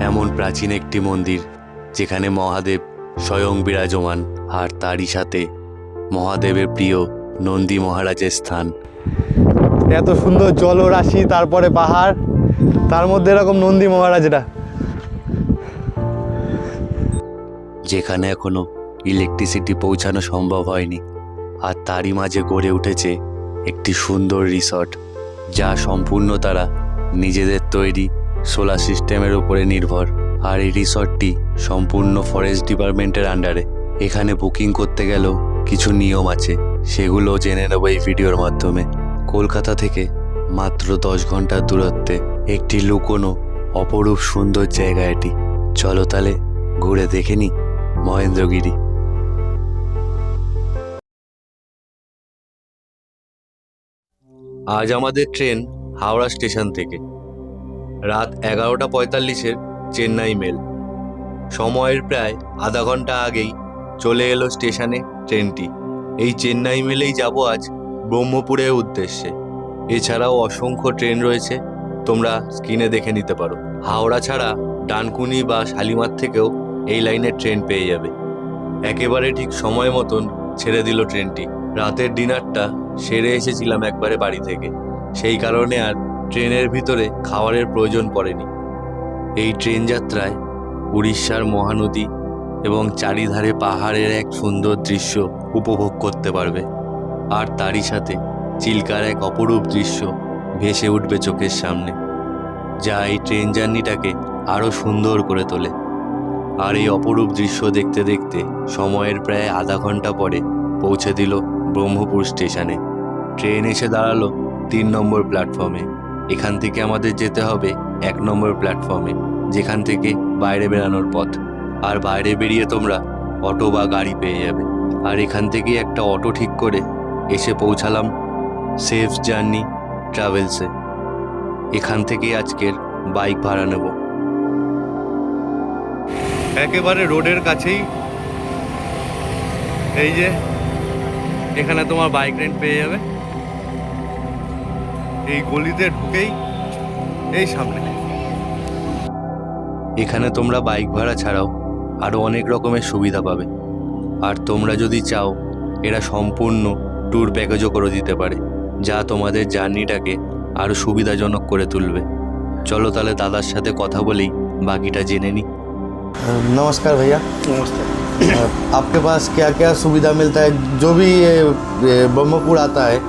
এমন প্রাচীন একটি মন্দির যেখানে মহাদেব স্বয়ং বিরাজমান, আর তারই সাথে মহাদেবের প্রিয় নন্দী মহারাজের স্থান। এত সুন্দর জলরাশি, তারপরে পাহাড়, তার মধ্যে এরকম নন্দী মহারাজরা। যেখানে এখনো ইলেকট্রিসিটি পৌঁছানো সম্ভব হয়নি, আর তারই মাঝে গড়ে উঠেছে একটি সুন্দর রিসর্ট, যা সম্পূর্ণ তারা নিজেদের তৈরি সোলার সিস্টেমের উপরে নির্ভর। আর এই রিসর্টটি সম্পূর্ণ ফরেস্ট ডিপার্টমেন্টের আন্ডারে। এখানে বুকিং করতে গেলেও কিছু নিয়ম আছে, সেগুলো জেনে নেব এই ভিডিওর মাধ্যমে। কলকাতা থেকে মাত্র 10 ঘন্টার দূরত্বে একটি লুকোনো অপরূপ সুন্দর জায়গা এটি। চলো তাহলে ঘুরে দেখে নি মহেন্দ্রগিরি। আজ আমাদের ট্রেন হাওড়া স্টেশন থেকে। রাত 11:45 চেন্নাই মেল। সময়ের প্রায় আধা ঘন্টা আগেই চলে এলো স্টেশনে ট্রেনটি। এই চেন্নাই মেলেই যাব আজ ব্রহ্মপুরের উদ্দেশ্যে। এছাড়াও অসংখ্য ট্রেন রয়েছে, তোমরা স্ক্রিনে দেখে নিতে পারো। হাওড়া ছাড়া ডানকুনি বা শালিমার থেকেও এই লাইনের ট্রেন পেয়ে যাবে। একেবারে ঠিক সময় মতন ছেড়ে দিল ট্রেনটি। রাতের ডিনারটা সেরে এসেছিলাম একবারে বাড়ি থেকে, সেই কারণে আর ট্রেনের ভিতরে খাবারের প্রয়োজন পড়েনি। এই ট্রেন যাত্রায় উড়িষ্যার মহানদী এবং চারিধারে পাহাড়ের এক সুন্দর দৃশ্য উপভোগ করতে পারবে, আর তারই সাথে চিল্কার এক অপরূপ দৃশ্য ভেসে উঠবে চোখের সামনে, যা এই ট্রেন জার্নিটাকে আরও সুন্দর করে তোলে। আর এই অপরূপ দৃশ্য দেখতে দেখতে সময়ের প্রায় আধা ঘন্টা পরে পৌঁছে দিল ব্রহ্মপুর স্টেশনে। ট্রেন এসে দাঁড়ালো 3 নম্বর প্ল্যাটফর্মে। এখান থেকে আমাদের যেতে হবে 1 নম্বর প্ল্যাটফর্মে, যেখান থেকে বাইরে বেরানোর পথ। আর বাইরে বেরিয়ে তোমরা অটো বা গাড়ি পেয়ে যাবে। আর এখান থেকে একটা অটো ঠিক করে এসে পৌঁছালাম সেফ জার্নি ট্রাভেলসে। এখান থেকে আজকের বাইক ভাড়া নেব। একেবারে রোডের কাছেই এই যে এখানে তোমার বাইক রেন্ট পেয়ে যাবে। এই গলিতে ঢুকেই এই সামনে। এখানে তোমরা বাইক ভাড়া ছাড়াও আরও অনেক রকমের সুবিধা পাবে। আর তোমরা যদি চাও, এরা সম্পূর্ণ ট্যুর প্যাকেজও করে দিতে পারে, যা তোমাদের জার্নিটাকে আরও সুবিধাজনক করে তুলবে। চলো তাহলে দাদার সাথে কথা বলেই বাকিটা জেনে নিই। नमस्कार भैया। नमस्कार। आपके पास क्या क्या सुविधा मिलता है? जो भी ये ब्रह्मपुर आता है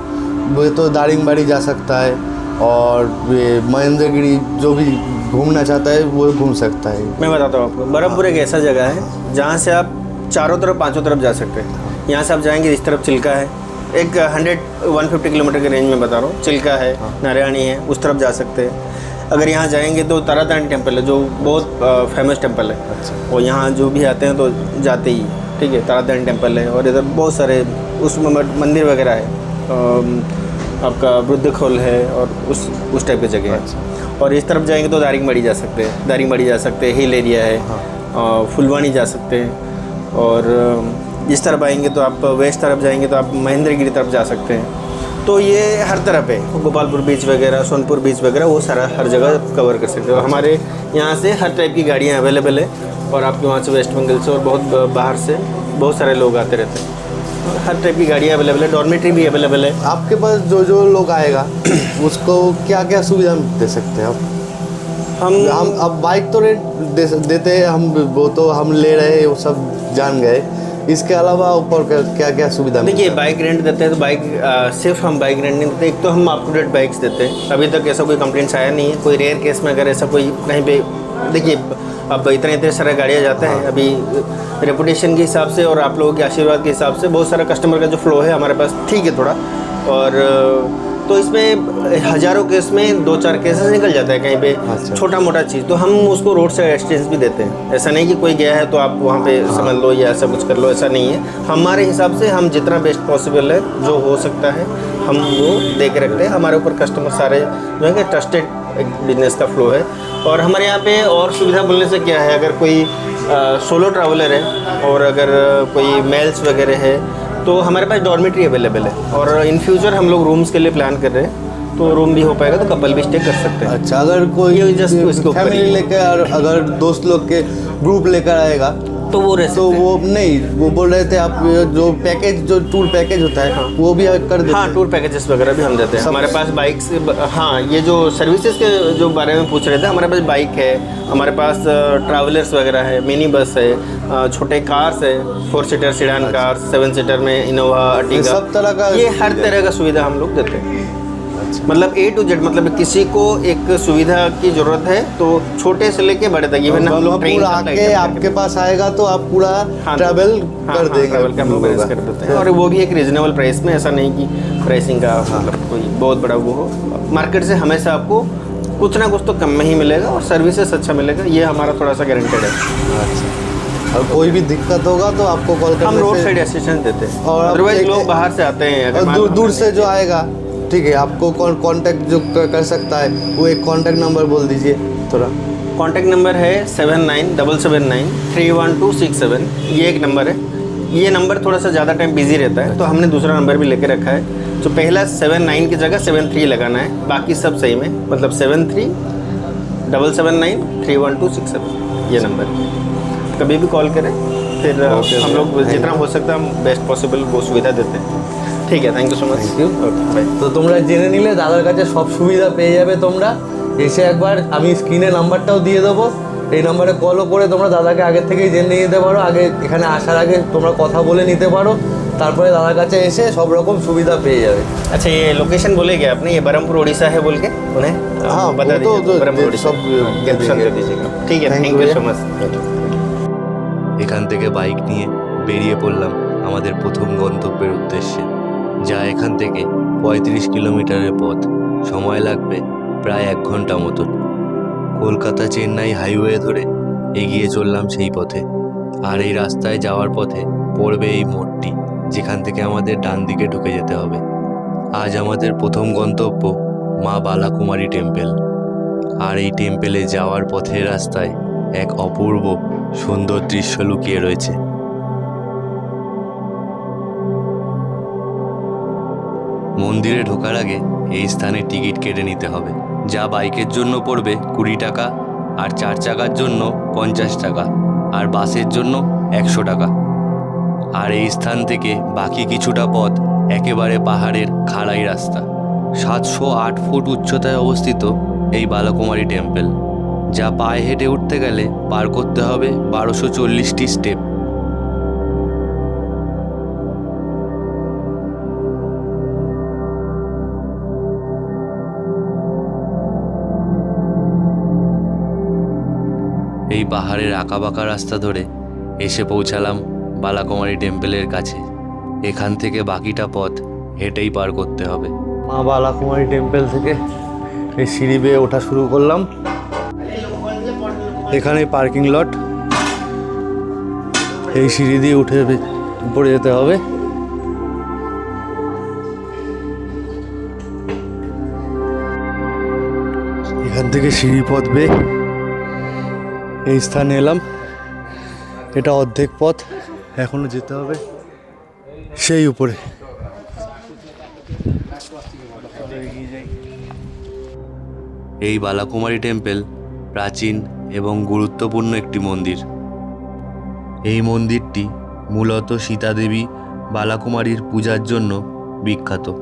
वो तो दारिंगबाड़ी जा सकता है, और ये महेंद्रगिरी जो भी घूमना चाहता है वो घूम सकता है। मैं बताता हूँ आपको। ब्रह्मपुर एक ऐसा जगह है जहाँ से आप चारों तरफ पांचों तरफ जा सकते हैं। यहाँ से आप जाएंगे, इस तरफ चिल्का है, एक 150 किलोमीटर के रेंज में बता रहा हूँ। चिल्का है, नारायणी है, उस तरफ जा सकते हैं। अगर यहाँ जाएंगे तो तारातारणी टेम्पल है, जो बहुत फेमस टेम्पल है। अच्छा। और यहाँ जो भी आते हैं तो जाते ही, ठीक है, तारातारणी टेम्पल है। और इधर बहुत सारे उसमें मंदिर वगैरह है, आपका बुद्ध खोल है, और उस टाइप की जगह है। अच्छा। और इस तरफ जाएंगे तो दारिंगबाड़ी जा सकते हैं, दारिंगबाड़ी जा सकते हैं, हिल एरिया है। हाँ। फुलवानी जा सकते हैं। और इस तरफ आएंगे तो आप वेस्ट तरफ जाएंगे तो आप महेंद्रगिरी तरफ जा सकते हैं। तो ये हर तरफ है, गोपालपुर बीच वगैरह, सोनपुर बीच वगैरह, वो सारा हर जगह कवर कर सकते हो। हमारे यहाँ से हर टाइप की गाड़ियाँ अवेलेबल है, और आपके वहाँ से वेस्ट बंगाल से और बहुत बाहर से बहुत सारे लोग आते रहते हैं। हर टाइप की गाड़ियाँ अवेलेबल है, डॉर्मेट्री भी अवेलेबल है। आपके पास जो जो लोग आएगा उसको क्या क्या सुविधा दे सकते हैं आप? हम अब बाइक तो रेंट देते हैं हम, वो तो हम ले रहे हैं, वो सब जान गए। इसके अलावा ऊपर क्या क्या सुविधा? देखिए, बाइक रेंट देते हैं तो बाइक सिर्फ हम बाइक रेंट नहीं देते। एक तो हम अप टू डेट बाइक्स देते हैं, अभी तक ऐसा कोई कंप्लेंट्स आया नहीं है। कोई रेयर केस में अगर ऐसा कोई कहीं पे, देखिए अब इतने सारे गाड़ियाँ जाते हैं। हाँ। अभी रेपुटेशन के हिसाब से और आप लोगों के आशीर्वाद के हिसाब से बहुत सारा कस्टमर का जो फ्लो है हमारे पास ठीक है थोड़ा। और तो इसमें हज़ारों केस में 2-4 केसेस निकल जाता है कहीं पे। अच्छा। छोटा मोटा चीज़ तो हम उसको रोड साइड असिस्टेंस भी देते हैं। ऐसा नहीं कि कोई गया है तो आप वहाँ पे समझ लो या ऐसा कुछ कर लो, ऐसा नहीं है। हमारे हिसाब से हम जितना बेस्ट पॉसिबल है, जो हो सकता है, हम वो दे के रखते हैं। हमारे ऊपर कस्टमर सारे जो है कि ट्रस्टेड एक बिजनेस का फ्लो है। और हमारे यहाँ पे और सुविधा बोलने से क्या है, अगर कोई सोलो ट्रैवलर है और अगर कोई मेल्स वगैरह है तो हमारे पास डॉर्मेट्री अवेलेबल है। और इन फ्यूचर हम लोग रूम्स के लिए प्लान कर रहे हैं, तो रूम भी हो पाएगा, तो कपल भी स्टे कर सकते हैं। अच्छा, अगर कोई ये just उसके ऊपर ही फैमिली है। लेकर और अगर दोस्त लोग के ग्रुप लेकर आएगा तो वो रह तो सकते हैं। वो नहीं, वो बोल रहे थे आप जो पैकेज, जो टूर पैकेज होता है वो भी कर देते हाँ, हैं। टूर पैकेजेस वगैरह भी हम देते हैं। सब- हमारे पास बाइक से हाँ, ये जो सर्विसेज के जो बारे में पूछ रहे थे, हमारे पास बाइक है, हमारे पास ट्रैवलर्स वगैरह है, मिनी बस है, छोटे कार्स है, 4 सीटर सीडान कार, 7 सीटर में इनोवा, अर्टिगा, सब तरह का ये हर तरह का सुविधा हम लोग देते हैं। मतलब A to Z, मतलब किसी को एक सुविधा की जरूरत है तो छोटे से लेके बड़े तक, इवन हम लोग ट्रेन ब्रह्मपुर आके आपके पास आएगा तो आप पूरा ट्रैवल कर देंगे। ट्रैवल का हम लोग arrange कर देते हैं, और वो भी एक रीजनेबल प्राइस में। ऐसा नहीं कि प्राइसिंग का मतलब कोई बहुत बड़ा वो हो। मार्केट से हमेशा आपको कुछ ना कुछ तो कम में ही मिलेगा और सर्विसेज अच्छा मिलेगा, ये हमारा थोड़ा सा गारंटेड है। अच्छा, और कोई भी दिक्कत होगा तो आपको कॉल हम रोड करने साइड से, असिस्टेंस देते हैं, और आप अदरवाइज एक- लोग बाहर से आते हैं, अगर और मान दूर लो दूर से जो आएगा, ठीक है, आपको कांटेक्ट जो कर सकता है वो एक कांटेक्ट नंबर बोल दीजिए थोड़ा। कॉन्टैक्ट नंबर है 7977931267। ये एक नंबर है। ये नंबर थोड़ा सा ज़्यादा टाइम बिजी रहता है, तो हमने दूसरा नंबर भी लेके रखा है। तो पहला 79 की जगह 73 लगाना है, बाकी सब सही में, मतलब 7377931267 ये नंबर है। कभी भी कॉल करें, फिर हम लोग जितना हो सकता है हम बेस्ट पॉसिबल वो सुविधा देते हैं। ঠিক আছে, thank you so much. Thank you. Okay, bye. তো তোমরা জেনে নিলে দাদার কাছে সব সুবিধা পেয়ে যাবে। তোমরা এসে একবার, আমি স্ক্রিনে নাম্বারটাও দিয়ে দেবো, এই নাম্বারে কলও করে তোমরা দাদাকে আগে থেকেই জেনে নিতে পারো। আগে এখানে আসার আগে তোমরা কথা বলে নিতে পারো, তারপরে দাদার কাছে এসে সব রকম সুবিধা পেয়ে যাবে। अच्छा, ये लोकेशन बोलेगे आपने, ये बरहमपुर उड़ीसा है बोल के उन्हें हाँ, बता वो तो दीजिए। बरहमपुर उड़ीसा सब कैप्शन कर दीजिएगा। ठीक है, Thank थैंक you यू भैया। So much. এখান থেকে বাইক নিয়ে বেরিয়ে পড়লাম আমাদের প্রথম গন্তব্যের উদ্দেশ্যে, যা এখান থেকে 35 কিলোমিটারের পথ। সময় লাগবে প্রায় 1 ঘন্টা মতন। কলকাতা চেন্নাই হাইওয়ে ধরে এগিয়ে চললাম সেই পথে। আর এই রাস্তায় যাওয়ার পথে পড়বে এই মোড়টি, যেখান থেকে আমাদের ডান দিকে ঢুকে যেতে হবে। আজ আমাদের প্রথম গন্তব্য মা বালাকুমারী টেম্পল। আর এই টেম্পলে যাওয়ার পথের রাস্তায় এক অপূর্ব সুন্দর দৃশ্য লুকিয়ে রয়েছে। মন্দিরে ঢোকার আগে এই স্থানে টিকিট কেটে নিতে হবে, যা বাইকের জন্য পড়বে 20 টাকা, আর 4 চাকার জন্য 50 টাকা, আর বাসের জন্য 100 টাকা। আর এই স্থান থেকে বাকি কিছুটা পথ একেবারে পাহাড়ের খাড়াই রাস্তা। 708 ফুট উচ্চতায় অবস্থিত এই বালাকুমারী টেম্পল, যা পায়ে হেঁটে উঠতে গেলে পার করতে হবে 1240টি স্টেপ। এই পাহাড়ের আঁকাবাঁকা রাস্তা ধরে এসে পৌঁছালাম বালাকুমারী টেম্পলের কাছে। এখান থেকে বাকিটা পথ হেঁটেই পার করতে হবে। মা বালাকুমারী টেম্পল থেকে এই সিঁড়ি বেয়ে ওঠা শুরু করলাম। এখানে পার্কিং লট, এই সিঁড়ি দিয়ে উঠে উপরে যেতে হবে। এখান থেকে সিঁড়ি পথ বেয়ে এই স্থানে এলাম। এটা অর্ধেক পথ, এখনো যেতে হবে সেই উপরে। এই বালাকুমারী টেম্পল প্রাচীন এবং গুরুত্বপূর্ণ একটি মন্দির। এই মন্দিরটি মূলত সীতাদেবী বালাকুমারীর পূজার জন্য বিখ্যাত।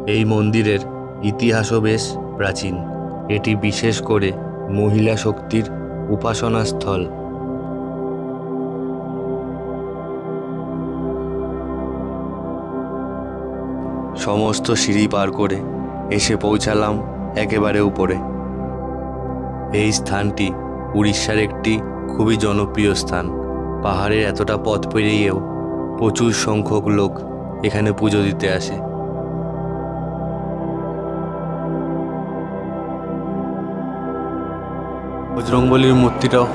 এই মন্দিরের ইতিহাসও বেশ প্রাচীন। এটি বিশেষ করে মহিলা শক্তির উপাসনা স্থল। সমস্ত সিঁড়ি পার করে এসে পৌঁছালাম একেবারে উপরে। এই স্থানটি উড়িষ্যার একটি খুবই জনপ্রিয় স্থান। পাহাড়ের এতটা পথ পেরিয়েও প্রচুর সংখ্যক লোক এখানে পুজো দিতে আসে। বজরংবলীর মূর্তিটাও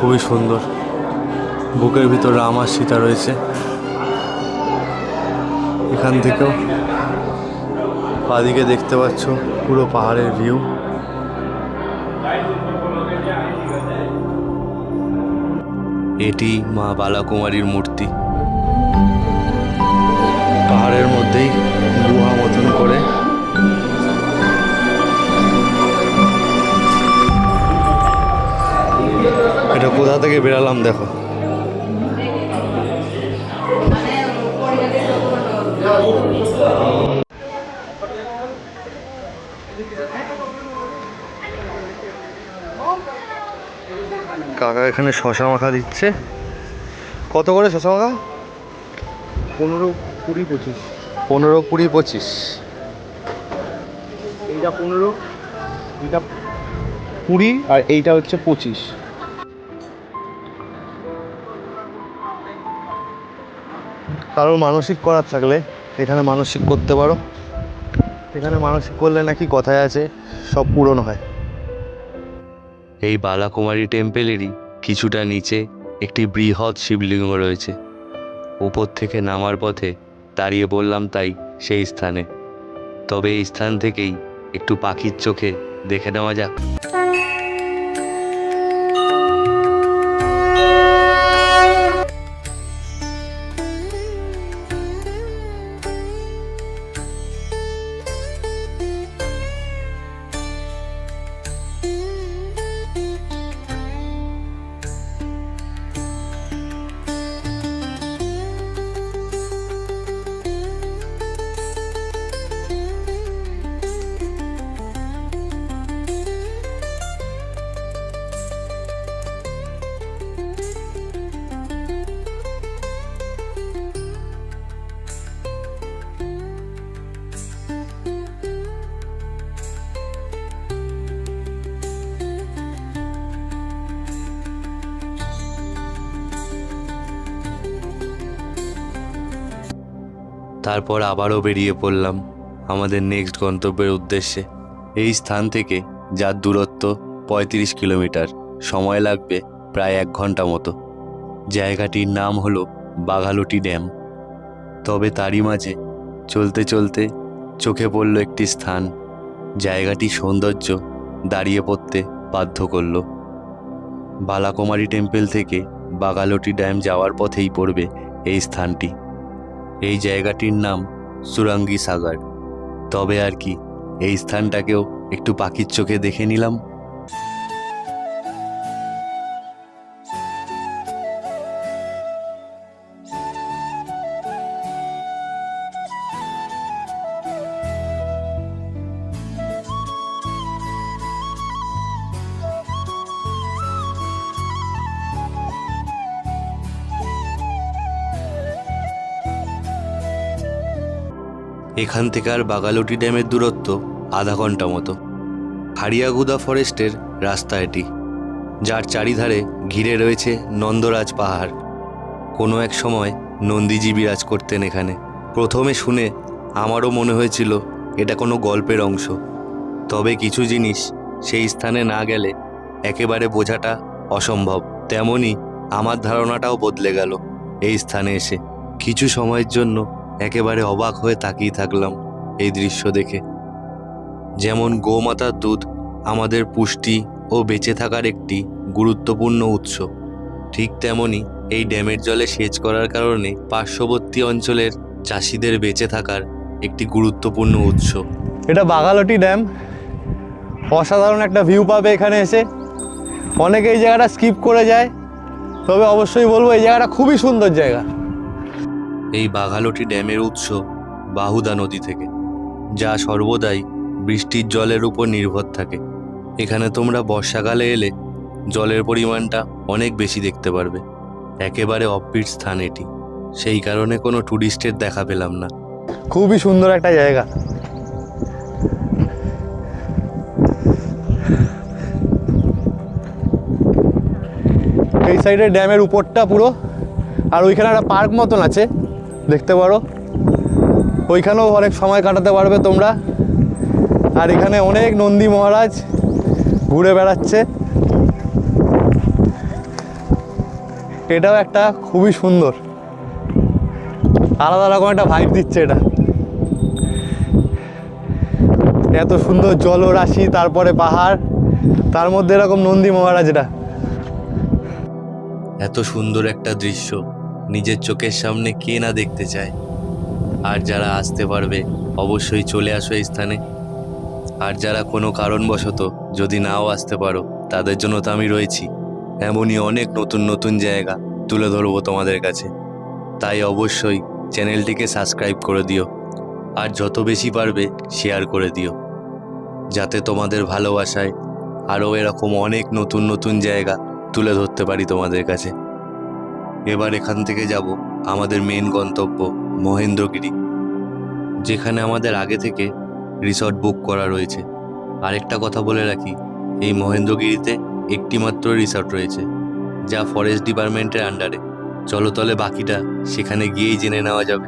খুবই সুন্দর, বুকের ভিতর রাম আর সীতা রয়েছে। এখান থেকেও বাদিকে দেখতে পাচ্ছ পুরো পাহাড়ের ভিউ। এটি মা বালাকুমারীর মূর্তি। পাহাড়ের মধ্যেই গুহা মতন করে এটা কোথা থেকে বেরালাম দেখো। কাকা এখানে শশা মাখা দিচ্ছে। কত করে শশা মাখা? 15, 20, 25। 15, 20, 25। এইটা 15, এইটা 20 আর এইটা হচ্ছে 25। কারোর মানসিক করার থাকলে এখানে মানসিক করতে পারো। এখানে মানসিক করলে নাকি কথায় আছে সব পূরণ হয়। এই বালাকুমারী টেম্পেলেরই কিছুটা নিচে একটি বৃহৎ শিবলিঙ্গ রয়েছে। উপর থেকে নামার পথে দাঁড়িয়ে বললাম তাই সেই স্থানে। তবে এই স্থান থেকেই একটু পাখির চোখে দেখে নেওয়া যাক। তারপর আবারও বেরিয়ে পড়লাম আমাদের নেক্সট গন্তব্যের উদ্দেশ্যে। এই স্থান থেকে যার দূরত্ব 35 কিলোমিটার, সময় লাগবে প্রায় 1 ঘন্টা মতো। জায়গাটির নাম হলো বাঘালুটি ড্যাম। তবে তারই মাঝে চলতে চলতে চোখে পড়ল একটি স্থান। জায়গাটির সৌন্দর্য দাঁড়িয়ে পড়তে বাধ্য করল। বালাকুমারী টেম্পল থেকে বাঘালুটি ড্যাম যাওয়ার পথেই পড়বে এই স্থানটি। এই জায়গাটির নাম সুরাঙ্গি সাগর। তবে আর কি, এই স্থানটাকেও একটু পাখির চোখে দেখে নিলাম। এখান থেকে আর বাঘালুটি ড্যামের দূরত্ব আধা ঘন্টা মতো। হারিয়াগুদা ফরেস্টের রাস্তা এটি, যার চারিধারে ঘিরে রয়েছে নন্দরাজ পাহাড়। কোনো এক সময় নন্দীজি বিরাজ করতেন এখানে। প্রথমে শুনে আমারও মনে হয়েছিল এটা কোনো গল্পের অংশ। তবে কিছু জিনিস সেই স্থানে না গেলে একেবারে বোঝাটা অসম্ভব। তেমনই আমার ধারণাটাও বদলে গেল এই স্থানে এসে। কিছু সময়ের জন্য একেবারে অবাক হয়ে তাকিয়ে থাকলাম এই দৃশ্য দেখে। যেমন গোমাতার দুধ আমাদের পুষ্টি ও বেঁচে থাকার একটি গুরুত্বপূর্ণ উৎস, ঠিক তেমনি এই ড্যামের জলে সেচ করার কারণে পার্শ্ববর্তী অঞ্চলের চাষিদের বেঁচে থাকার একটি গুরুত্বপূর্ণ উৎস। এটা বাঘালুটি ড্যাম। অসাধারণ একটা ভিউ পাবে এখানে এসে। অনেকে এই জায়গাটা স্কিপ করে যায়, তবে অবশ্যই বলবো এই জায়গাটা খুবই সুন্দর জায়গা। এই বাঘালুটি ড্যামের উৎস বাহুদা নদী থেকে, যা সর্বদাই বৃষ্টির জলের উপর নির্ভর থাকে। এখানে তোমরা বর্ষাকালে এলে জলের পরিমাণটা অনেক বেশি দেখতে পারবে। একেবারে অফবিট স্থান এটি, সেই কারণে কোনো টুরিস্টের দেখা পেলাম না। খুবই সুন্দর একটা জায়গা। এই সাইডে ড্যামের উপরটা পুরো, আর ওইখানে একটা পার্ক মতন আছে, দেখতে পারো। ওইখানেও অনেক সময় কাটাতে পারবে তোমরা। আর এখানে অনেক নন্দী মহারাজ ঘুরে বেড়াচ্ছে। এটাও একটা খুবই সুন্দর, আলাদা রকম একটা ভাইব দিচ্ছে এটা। এত সুন্দর জলরাশি, তারপরে পাহাড়, তার মধ্যে এরকম নন্দী মহারাজরা। এত সুন্দর একটা দৃশ্য নিজের চোখের সামনে কে না দেখতে চায়। আর যারা আসতে পারবে অবশ্যই চলে আসো এই স্থানে। আর যারা কোনো কারণবশত যদি নাও আসতে পারো, তাদের জন্য তো আমি রয়েছি। এমনই অনেক নতুন নতুন জায়গা তুলে ধরবো তোমাদের কাছে। তাই অবশ্যই চ্যানেলটিকে সাবস্ক্রাইব করে দিও আর যত বেশি পারবে শেয়ার করে দিও, যাতে তোমাদের ভালোবাসায় আরও এরকম অনেক নতুন নতুন জায়গা তুলে ধরতে পারি তোমাদের কাছে। এবার এখান থেকে যাব আমাদের মেন গন্তব্য মহেন্দ্রগিরি, যেখানে আমাদের আগে থেকে রিসর্ট বুক করা রয়েছে। আরেকটা কথা বলে রাখি, এই মহেন্দ্রগিরিতে একটি মাত্র রিসর্ট রয়েছে, যা ফরেস্ট ডিপার্টমেন্টের আন্ডারে। চলো তলে বাকিটা সেখানে গিয়েই জেনে নেওয়া যাবে।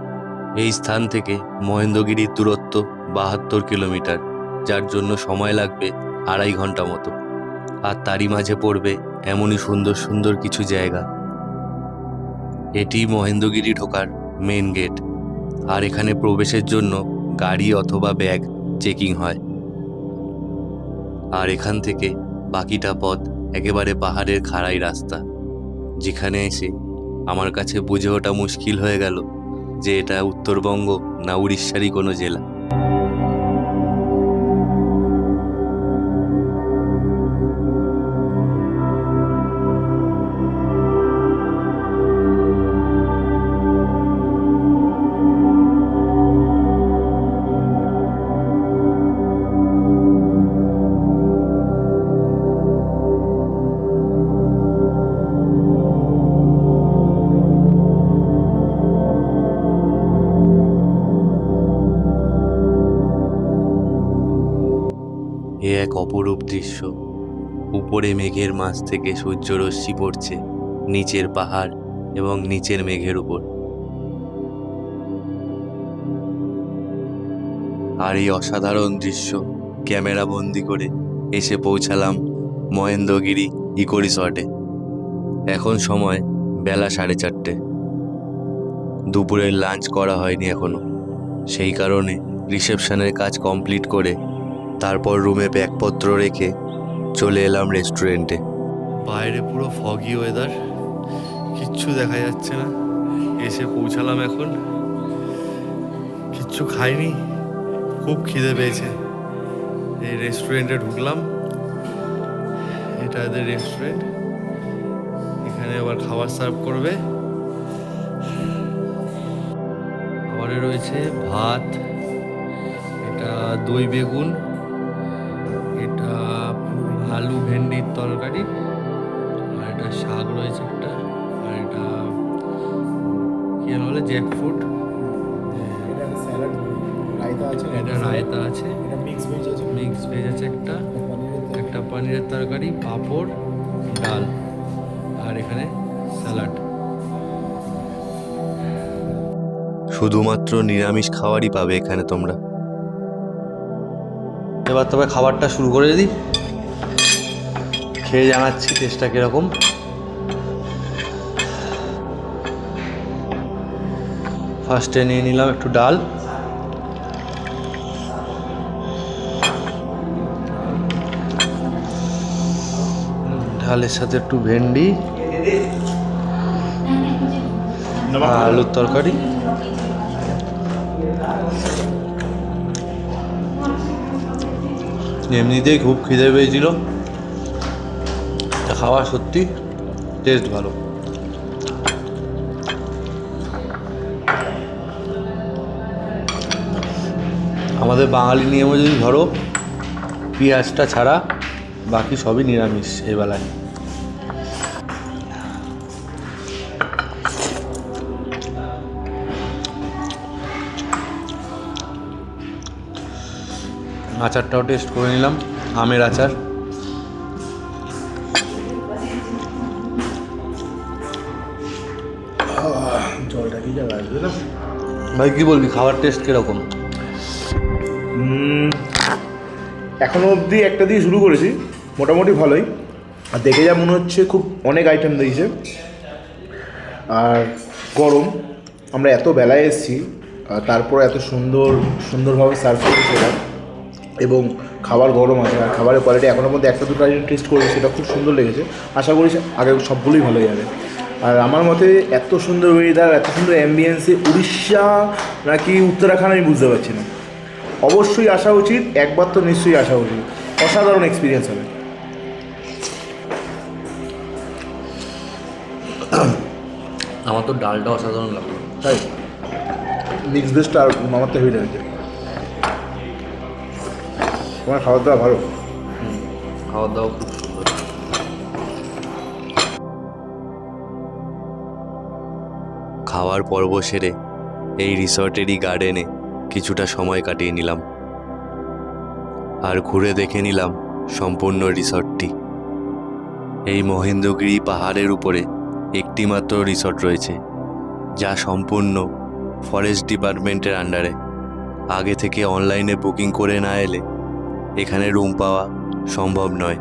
এই স্থান থেকে মহেন্দ্রগিরির দূরত্ব 72 কিলোমিটার, যার জন্য সময় লাগবে 2.5 ঘন্টা মতো। আর তারই মাঝে পড়বে এমনই সুন্দর সুন্দর কিছু জায়গা। এটি মহেন্দ্রগিরি ঢোকার মেন গেট, আর এখানে প্রবেশের জন্য গাড়ি অথবা ব্যাগ চেকিং হয়। আর এখান থেকে বাকিটা পথ একেবারে পাহাড়ের খাড়াই রাস্তা, যেখানে এসে আমার কাছে বুঝে ওঠা মুশকিল হয়ে গেল যে এটা উত্তরবঙ্গ না উড়িষ্যারই কোনো জেলা। এ এক অপরূপ দৃশ্য। উপরে মেঘের মাঝ থেকে সূর্যরশ্মি পড়ছে নিচের পাহাড় এবং নিচের মেঘের উপর। আর এই অসাধারণ দৃশ্য ক্যামেরা বন্দি করে এসে পৌঁছালাম মহেন্দ্রগিরি ইকো রিসর্টে। এখন সময় বেলা 4:30। দুপুরের লাঞ্চ করা হয়নি এখনো, সেই কারণে রিসেপশনের কাজ কমপ্লিট করে তারপর রুমে ব্যাগপত্র রেখে চলে এলাম রেস্টুরেন্টে। বাইরে পুরো ফগি ওয়েদার, কিচ্ছু দেখা যাচ্ছে না। এসে পৌঁছালাম এখন, কিচ্ছু খাইনি, খুব খিদে পেয়েছে। এই রেস্টুরেন্টে ঢুকলাম, এটা এদের রেস্টুরেন্ট। এখানে আবার খাবার সার্ভ করবে। খাবারে রয়েছে ভাত, এটা দই বেগুন, এটা আলু ভেন্ডির তরকারি, আর এটা শাক রয়েছে একটা, আর এটা কি বলে জ্যাকফ্রুট, এটা রায়তা আছে, মিক্স ভেজ আছে একটা পনিরের তরকারি, পাঁপড়, ডাল, আর এখানে স্যালাড। শুধুমাত্র নিরামিষ খাবারই পাবে এখানে তোমরা। এবার তবে খাবারটা শুরু করে দিই, খেয়ে জানাচ্ছি টেস্টটা কিরকম। ফার্স্টে নিয়ে নিলাম একটু ডাল, ডালের সাথে একটু ভেন্ডি, আলুর তরকারি, এমনিতেই খুব খিদে পেয়েছিল, খাওয়া সত্যি টেস্ট ভালো। আমাদের বাঙালি নিয়মে যদি ধরো, পেঁয়াজটা ছাড়া বাকি সবই নিরামিষ এই বেলায়। আচারটাও টেস্ট করে নিলাম, আমের আচার। জলটা কি যাবে আসবে না? ভাই কি বলবি, খাবার টেস্ট কিরকম? এখনো অবধি একটা দিয়ে শুরু করেছি, মোটামুটি ভালোই। আর দেখে যা মনে হচ্ছে খুব অনেক আইটেম দিয়েছে, আর গরম। আমরা এত বেলায় এসেছি, তারপর এত সুন্দরভাবে সার্ভ করেছে সেটা, এবং খাবার গরম আছে। আর খাবারের কোয়ালিটি এখনোর মধ্যে একটা দুটো আইটেম টেস্ট করেছি, সেটা খুব সুন্দর লেগেছে। আশা করি আগে সবগুলোই ভালো যাবে। আর আমার মতে এত সুন্দর ওয়েদার, এত সুন্দর অ্যাম্বিয়েন্সে উড়িষ্যা নাকি উত্তরাখণ্ড আমি বুঝতে পারছি না। অবশ্যই আসা উচিত, একবার তো নিশ্চয়ই আসা উচিত। অসাধারণ এক্সপিরিয়েন্স হবে। আমার তো ডালটা অসাধারণ লাগলো। তাই মিক্স ভেজটা আর আমার তো হেভি লেগেছে। তোমার খাবার দাওয়া ভালো। খাওয়া দাওয়া খুব সুন্দর। খাওয়ার পর্ব সেরে এই রিসর্টেরই গার্ডেনে কিছুটা সময় কাটিয়ে নিলাম আর ঘুরে দেখে নিলাম সম্পূর্ণ রিসর্টটি। এই মহেন্দ্রগিরি পাহাড়ের উপরে একটি মাত্র রিসর্ট রয়েছে, যা সম্পূর্ণ ফরেস্ট ডিপার্টমেন্টের আন্ডারে। আগে থেকে অনলাইনে বুকিং করে না এলে এখানে রুম পাওয়া সম্ভব নয়।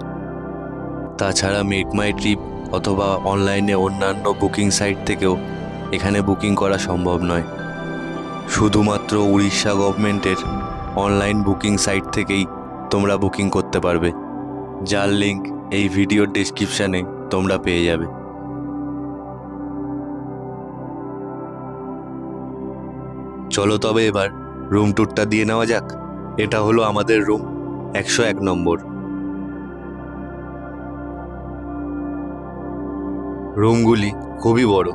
তাছাড়া মেক মাই ট্রিপ অথবা অনলাইনে অন্যান্য বুকিং সাইট থেকেও এখানে বুকিং করা সম্ভব নয়। শুধুমাত্র উড়িষ্যা গভর্নমেন্টের অনলাইন বুকিং সাইট থেকেই তোমরা বুকিং করতে পারবে, যার লিঙ্ক এই ভিডিওর ডেসক্রিপশানে তোমরা পেয়ে যাবে। চলো তবে এবার রুম ট্যুরটা দিয়ে নেওয়া যাক। এটা হলো আমাদের রুম 101 নম্বর। রুমগুলি খুবই বড়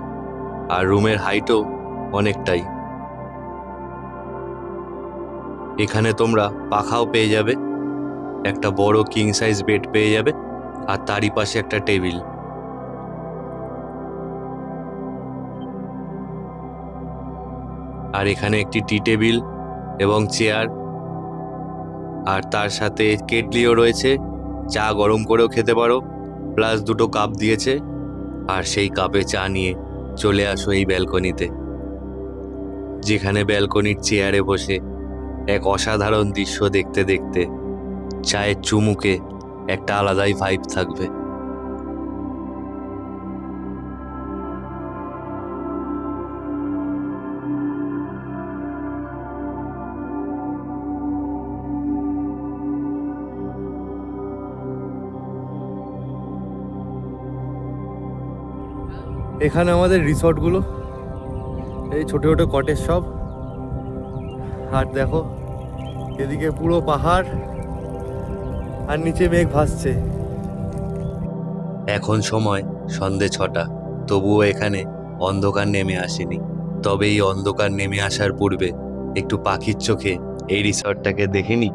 আর রুমের হাইটও অনেকটাই। এখানে তোমরা পাখাও পেয়ে যাবে, একটা বড় কিং সাইজ বেড পেয়ে যাবে আর তারই পাশে একটা টেবিল। আর এখানে একটি টি টেবিল এবং চেয়ার, আর তার সাথে কেটলিও রয়েছে, চা গরম করেও খেতে পারো, প্লাস 2টো কাপ দিয়েছে। আর সেই কাপে চা নিয়ে চলে আসো এই ব্যালকনিতে, যেখানে ব্যালকনির চেয়ারে বসে এক অসাধারণ দৃশ্য দেখতে দেখতে চায়ের চুমুকে একটা আলাদাই ভাইব থাকবে। এখানে আমাদের রিসর্টগুলো, এই ছোটো ছোটো কটেজ সব। আর দেখো এদিকে পুরো পাহাড় আর নিচে মেঘ ভাসছে। এখন সময় সন্ধে 6টা, তবুও এখানে অন্ধকার নেমে আসেনি। তবে এই অন্ধকার নেমে আসার পূর্বে একটু পাখির চোখে এই রিসর্টটাকে দেখে নিই।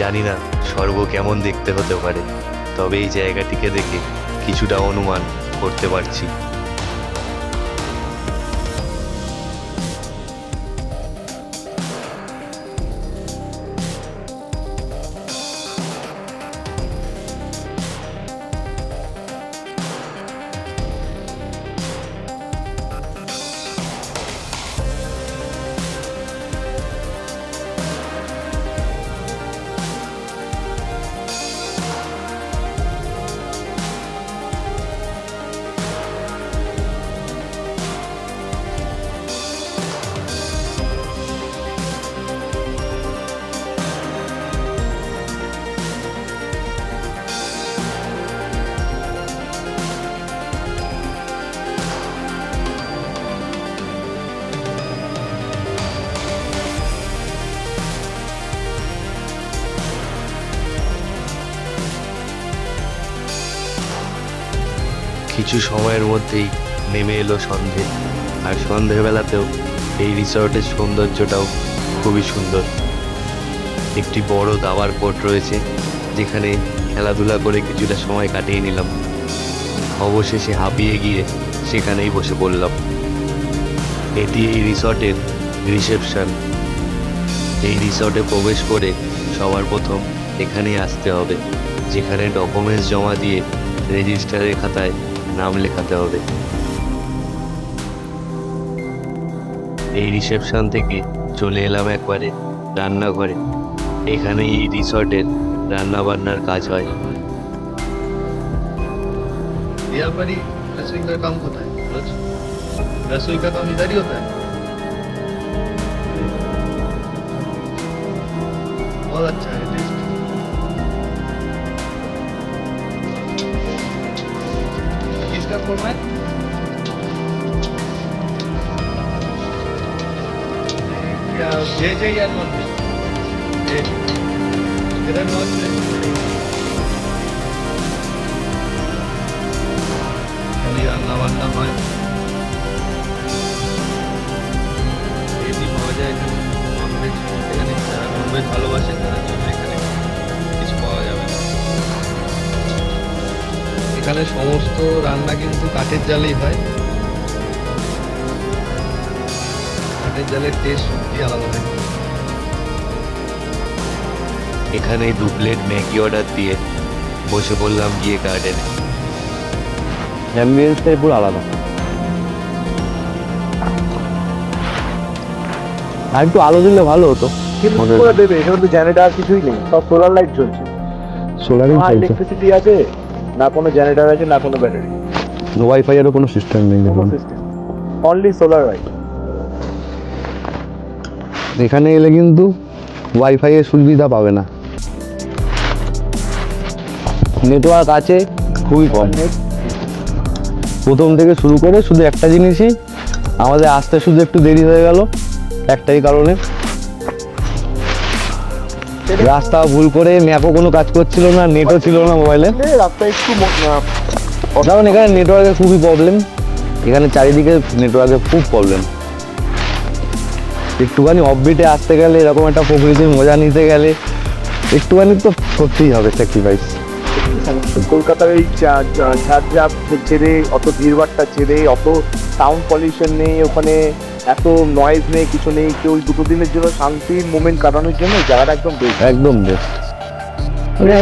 জানি না স্বর্গ কেমন দেখতে হতে পারে, তবে এই জায়গাটিকে দেখে কিছুটা অনুমান করতে পারছি। কিছু সময়ের মধ্যেই নেমে এলো সন্ধে, আর সন্ধেবেলাতেও এই রিসর্টের সৌন্দর্যটাও খুবই সুন্দর। একটি বড় দাবার কোর্ট রয়েছে, যেখানে খেলাধুলা করে কিছুটা সময় কাটিয়ে নিলাম। অবশেষে হাঁপিয়ে গিয়ে সেখানেই বসে পড়লাম। এটি এই রিসর্টের রিসেপশন। এই রিসর্টে প্রবেশ করে সবার প্রথম এখানেই আসতে হবে, যেখানে ডকুমেন্টস জমা দিয়ে রেজিস্টারের খাতায় নাম লেখাতে হবে। এই রিসেপশন থেকে চলে এলাম একবারে রান্নাঘরে। এখানে এই রিসর্টের রান্না বান্নার কাজ হয়। यहाँ पर ही रसोई का काम होता है। रसोई का काम इधर ही होता है। बहुत अच्छा है टेस्ट। किसका फोन है? क्या वेज है या नॉन वेज? इधर नॉन वेज রান্না বান্না হয়, এটি পাওয়া যায় এখানে। ননভেজ এখানে যারা ননভেজ ভালোবাসে তাদের জন্য এখানে কিছু পাওয়া যাবে না। এখানে সমস্ত রান্না কিন্তু কাঠের জালেই হয়। কাঠের জালের টেস্ট সত্যি আলাদা হয়। এখানে 2 প্লেট ম্যাগি অর্ডার দিয়ে বসে পড়লাম গিয়ে গার্ডেনে। অ্যাম্বিয়েন্সটাই পুরো আলাদা। আর একটু আলো দিলে ভালো হতো। কিন্তু করে দেবে, এখানে তো জেনারেটর কিছুই নেই, সব সোলার লাইট জ্বলছে। সোলারিং না ইলেকট্রিসিটি আছে, না কোনো জেনারেটর আছে, না কোনো ব্যাটারি, ওয়াইফাই এরও কোনো সিস্টেম নেই কোনো দেখুন। System, only solar light. এখানে এলে কিন্তু ওয়াইফাই এর সুবিধা পাবে না। নেটওয়ার্ক আছে খুবই কম। প্রথম থেকে শুরু করে শুধু একটা জিনিসই আমাদের আসতে শুধু একটু দেরি হয়ে গেল, একটাই কারণে রাস্তা ভুল করে ম্যাপও কোনো কাজ করছিল না, নেটও ছিল না মোবাইলে। রাস্তা একটু কারণ এখানে নেটওয়ার্কের খুবই প্রবলেম। এখানে চারিদিকে নেটওয়ার্কের খুব প্রবলেম। একটুখানি অফবিটে আসতে গেলে, এরকম একটা প্রকৃতির মজা নিতে গেলে একটুখানি তো করতেই হবে স্যাক্রিফাইস। কলকাতার এই ঝাঁঝাপ ছেড়ে, অত ভিড়ভাড়টা ছেড়ে, অত সাউন্ড পলিউশন নেই ওখানে, এত নয়েজ নেই, কিছু নেই, কেউ 2 দিনের জন্য শান্তির মোমেন্ট কাটানোর জন্য জায়গাটা একদম বেস্ট। একদম বেস্ট। মানে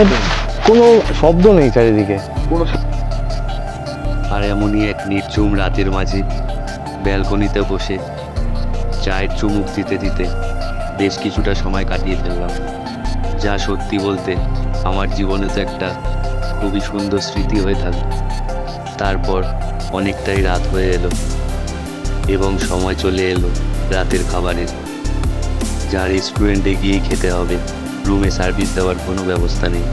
কোনো শব্দ নেই চারিদিকে। কোনো আর এমনই এক নির্ঝুম রাতের মাঝে ব্যালকনিতে বসে চায়ের চুমুক দিতে দিতে বেশ কিছুটা সময় কাটিয়ে ফেললাম, যা সত্যি বলতে আমার জীবনে তো একটা খুবই সুন্দর স্মৃতি হয়ে থাকবে। তারপর অনেকটাই রাত হয়ে এলো এবং সময় চলে এলো রাতের খাবারের, যা রেস্টুরেন্টে গিয়ে খেতে হবে। রুমে সার্ভিস দেওয়ার কোনো ব্যবস্থা নেই।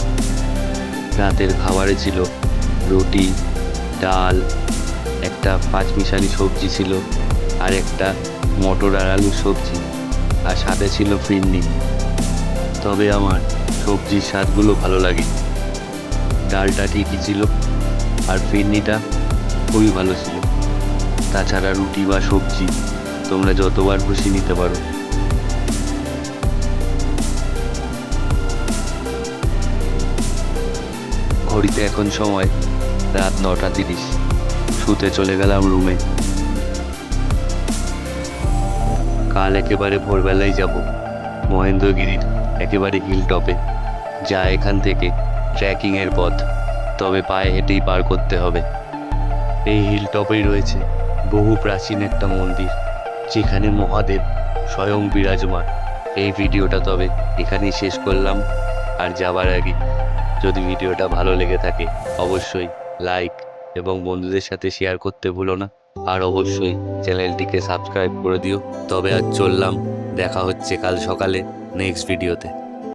রাতের খাবারে ছিল রুটি, ডাল, একটা পাঁচমিশালি সবজি ছিল, আর একটা মটর আর আলুর সবজি, আর সাথে ছিল ফিরনি। তবে আমার সবজির স্বাদগুলো ভালো লাগে। ডালটা ঠিকই ছিল আর ফিরনিটা খুবই ভালো ছিল। তাছাড়া রুটি বা সবজি তোমরা যতবার খুশি নিতে পারো। ঘড়িতে এখন সময় রাত 9:30। শুতে চলে গেলাম রুমে। কাল একেবারে ভোরবেলায় যাব মহেন্দ্রগিরির একেবারে হিল টপে, যা এখান থেকে ট্রেকিংয়ের পথ, তবে পায়ে হেঁটেই পার করতে হবে। এই হিল টপেই রয়েছে বহু প্রাচীন একটা মন্দির, যেখানে মহাদেব স্বয়ং বিরাজমান। এই ভিডিওটা তবে এখানেই শেষ করলাম। আর যাবার আগে যদি ভিডিওটা ভালো লেগে থাকে অবশ্যই লাইক এবং বন্ধুদের সাথে শেয়ার করতে ভুলো না। আর অবশ্যই চ্যানেলটিকে সাবস্ক্রাইব করে দিও। তবে আজ চললাম, দেখা হচ্ছে কাল সকালে নেক্সট ভিডিওতে।